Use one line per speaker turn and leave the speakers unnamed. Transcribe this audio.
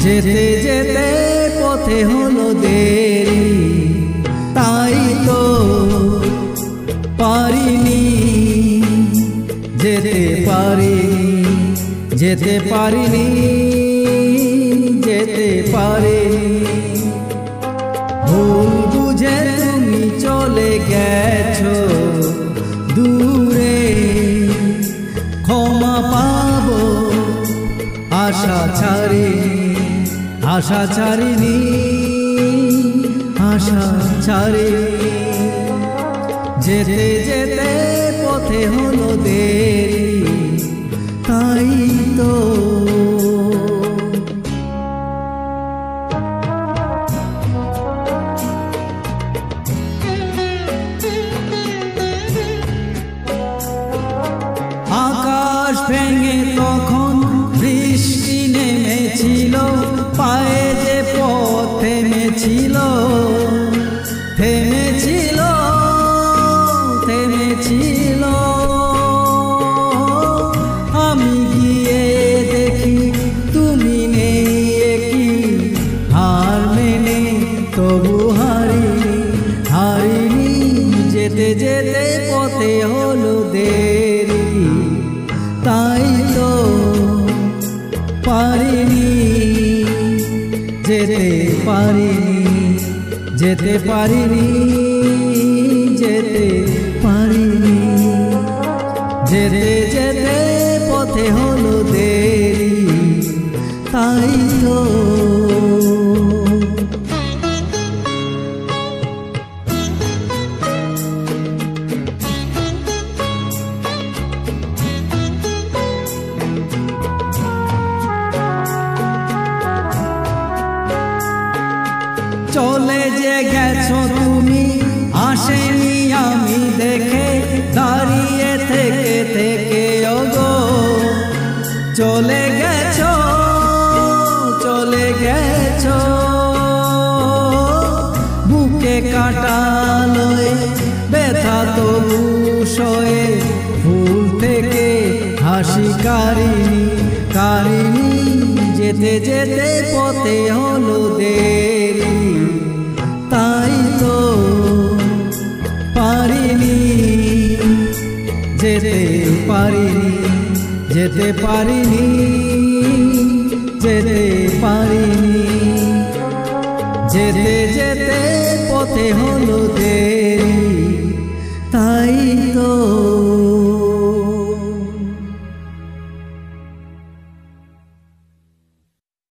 যেতে যেতে পথে হলো দেরি, তাই তো পারিনি যেতে পারিনি, যেতে পারিনি, যেতে পারিনি। ভুল বুঝে তুমি চলে গেছো দূরে, ক্ষমা পাবো আশা ছাড়িনি, আশা ছাড়িনি, আশা ছাড়িনি। যেতে যেতে পথে হলো দেরি, তাই তো আকাশ ভেঙে তখন বৃষ্টি নেমেছিল, পায়ে যে পথ থেমেছিল, থেমেছিল, থেমেছিল। আমি গিয়ে দেখি তুমি নেই, কি হার মেনে তবু হারিনি, হারিনি। যেতে যেতে পথে হলো দেরি, তাই তো পারিনি যেতে পারিনি, যেতে পারিনি, যেতে পারিনি। যেতে যেতে পথে হলো দেরি, তাই তো চলে যে গেছো তুমি, আসেনি আমি দেখে, দাঁড়িয়ে থেকে থেকে ওগো চলে গেছো, চলে গেছো। বুকে কাটা লয়ে ব্যথা তবু সয়ে, ফুল থেকে হাসি কারিনি, কারিনি। যেতে যেতে পথে হলো দেরি, তাই তো পারিনি যেতে পারিনি, যেতে পারিনি, যেতে পারিনি। যেতে যেতে পথে হলো দেরি,